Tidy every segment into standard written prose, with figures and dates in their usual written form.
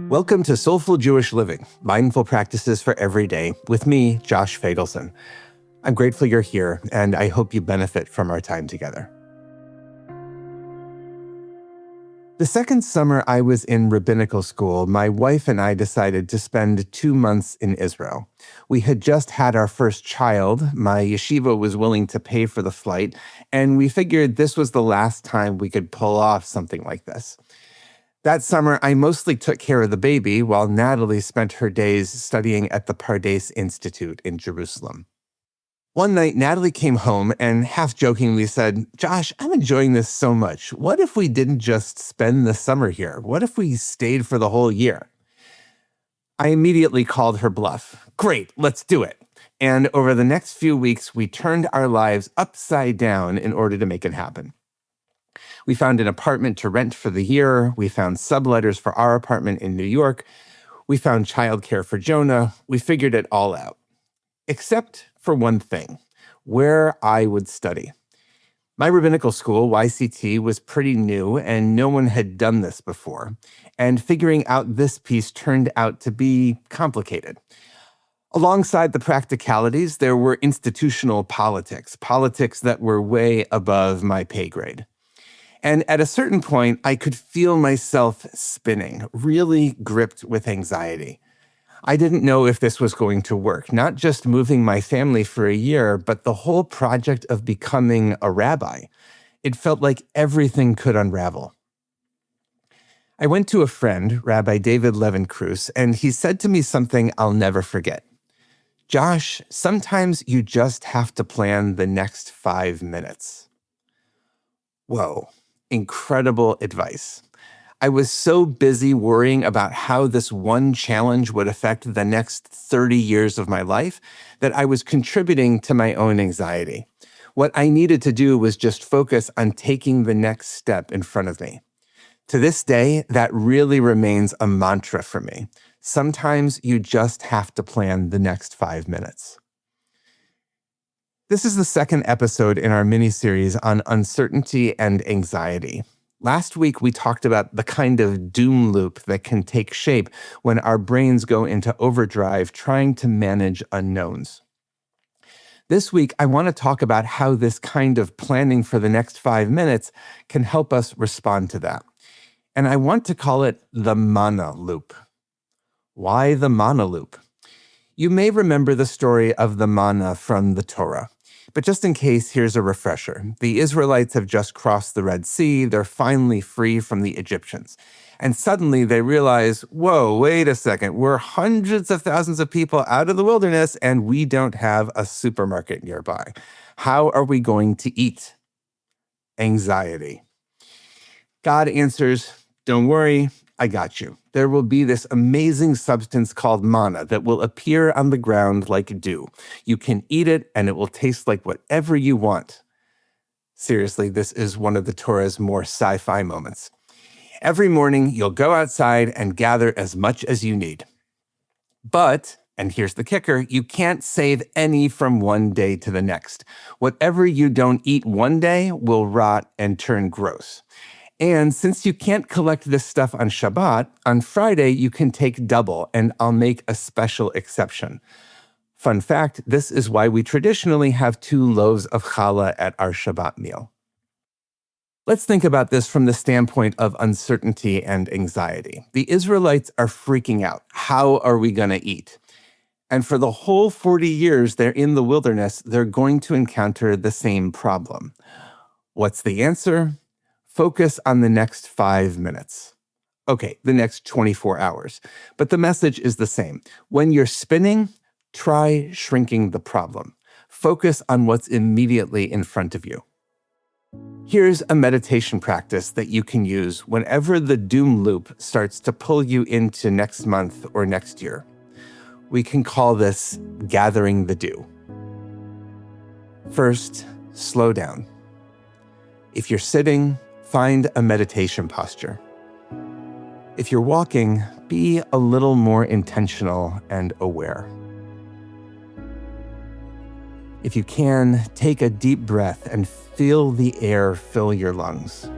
Welcome to Soulful Jewish Living, Mindful Practices for Every Day, with me, Josh Feigelson. I'm grateful you're here, and I hope you benefit from our time together. The second summer I was in rabbinical school, my wife and I decided to spend 2 months in Israel. We had just had our first child. My yeshiva was willing to pay for the flight, and we figured this was the last time we could pull off something like this. That summer, I mostly took care of the baby while Natalie spent her days studying at the Pardes Institute in Jerusalem. One night, Natalie came home and half-jokingly said, "Josh, I'm enjoying this so much. What if we didn't just spend the summer here? What if we stayed for the whole year?" I immediately called her bluff. Great, let's do it. And over the next few weeks, we turned our lives upside down in order to make it happen. We found an apartment to rent for the year. We found subletters for our apartment in New York. We found childcare for Jonah. We figured it all out. Except for one thing, where I would study. My rabbinical school, YCT, was pretty new and no one had done this before. And figuring out this piece turned out to be complicated. Alongside the practicalities, there were institutional politics that were way above my pay grade. And at a certain point, I could feel myself spinning, really gripped with anxiety. I didn't know if this was going to work, not just moving my family for a year, but the whole project of becoming a rabbi. It felt like everything could unravel. I went to a friend, Rabbi David Levincruz, and he said to me something I'll never forget. "Josh, sometimes you just have to plan the next 5 minutes." Whoa. Incredible advice. I was so busy worrying about how this one challenge would affect the next 30 years of my life that I was contributing to my own anxiety. What I needed to do was just focus on taking the next step in front of me. To this day, that really remains a mantra for me. Sometimes you just have to plan the next 5 minutes. This is the second episode in our miniseries on uncertainty and anxiety. Last week, we talked about the kind of doom loop that can take shape when our brains go into overdrive trying to manage unknowns. This week, I want to talk about how this kind of planning for the next 5 minutes can help us respond to that. And I want to call it the Manna loop. Why the Manna loop? You may remember the story of the manna from the Torah. But just in case, here's a refresher. The Israelites have just crossed the Red Sea. They're finally free from the Egyptians. And suddenly they realize, whoa, wait a second. We're hundreds of thousands of people out of the wilderness and we don't have a supermarket nearby. How are we going to eat? Anxiety. God answers, don't worry, I got you. There will be this amazing substance called manna that will appear on the ground like dew. You can eat it and it will taste like whatever you want. Seriously, this is one of the Torah's more sci-fi moments. Every morning, you'll go outside and gather as much as you need. But, and here's the kicker, you can't save any from one day to the next. Whatever you don't eat one day will rot and turn gross. And since you can't collect this stuff on Shabbat, on Friday you can take double, and I'll make a special exception. Fun fact, this is why we traditionally have 2 loaves of challah at our Shabbat meal. Let's think about this from the standpoint of uncertainty and anxiety. The Israelites are freaking out. How are we going to eat? And for the whole 40 years they're in the wilderness, they're going to encounter the same problem. What's the answer? Focus on the next 5 minutes. Okay, the next 24 hours. But the message is the same. When you're spinning, try shrinking the problem. Focus on what's immediately in front of you. Here's a meditation practice that you can use whenever the doom loop starts to pull you into next month or next year. We can call this gathering the dew. First, slow down. If you're sitting, find a meditation posture. If you're walking, be a little more intentional and aware. If you can, take a deep breath and feel the air fill your lungs.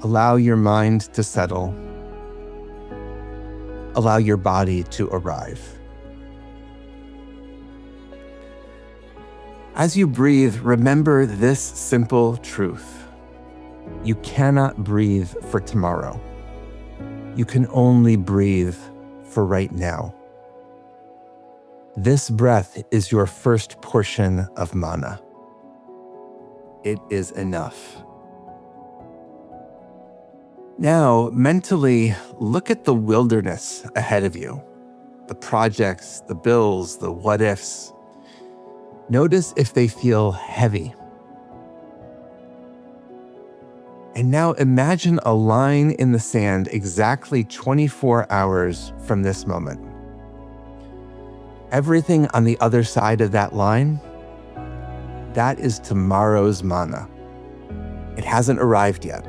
Allow your mind to settle allow your body to arrive. As you breathe, remember this simple truth. You cannot breathe for tomorrow. You can only breathe for right now. This breath is your first portion of manna. It is enough. Now, mentally, look at the wilderness ahead of you. The projects, the bills, the what-ifs. Notice if they feel heavy. And now imagine a line in the sand exactly 24 hours from this moment. Everything on the other side of that line, that is tomorrow's manna. It hasn't arrived yet.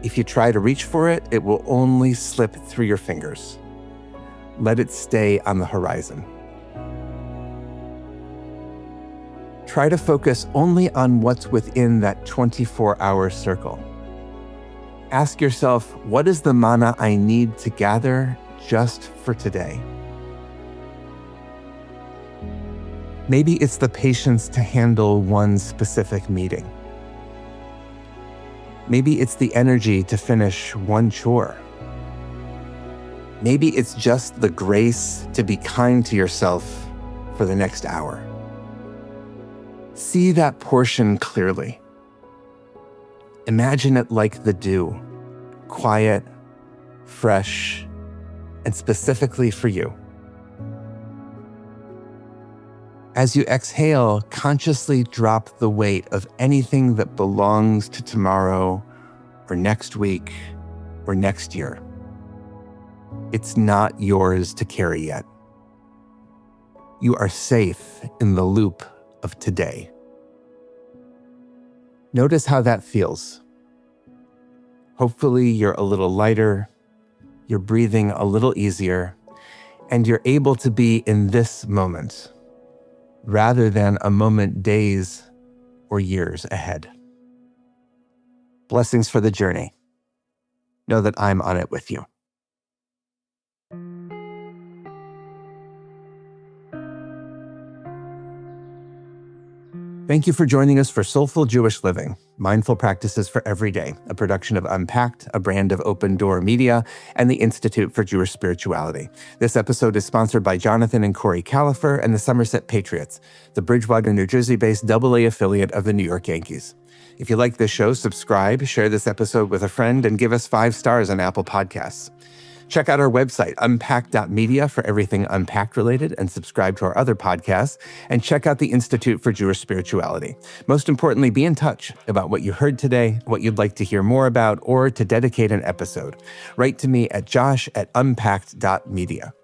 If you try to reach for it, it will only slip through your fingers. Let it stay on the horizon. Try to focus only on what's within that 24-hour circle. Ask yourself, what is the manna I need to gather just for today? Maybe it's the patience to handle one specific meeting. Maybe it's the energy to finish one chore. Maybe it's just the grace to be kind to yourself for the next hour. See that portion clearly. Imagine it like the dew, quiet, fresh, and specifically for you. As you exhale, consciously drop the weight of anything that belongs to tomorrow or next week or next year. It's not yours to carry yet. You are safe in the loop of today. Notice how that feels. Hopefully you're a little lighter, you're breathing a little easier, and you're able to be in this moment, rather than a moment days or years ahead. Blessings for the journey. Know that I'm on it with you. Thank you for joining us for Soulful Jewish Living, Mindful Practices for Every Day, a production of Unpacked, a brand of Open Door Media, and the Institute for Jewish Spirituality. This episode is sponsored by Jonathan and Corey Califer and the Somerset Patriots, the Bridgewater, New Jersey-based AA affiliate of the New York Yankees. If you like this show, subscribe, share this episode with a friend, and give us 5 stars on Apple Podcasts. Check out our website, unpacked.media, for everything Unpacked related, and subscribe to our other podcasts, and check out the Institute for Jewish Spirituality. Most importantly, be in touch about what you heard today, what you'd like to hear more about, or to dedicate an episode. Write to me at josh@unpacked.media.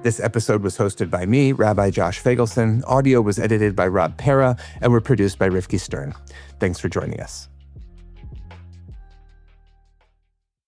This episode was hosted by me, Rabbi Josh Feigelson. Audio was edited by Rob Pera, and were produced by Rivki Stern. Thanks for joining us.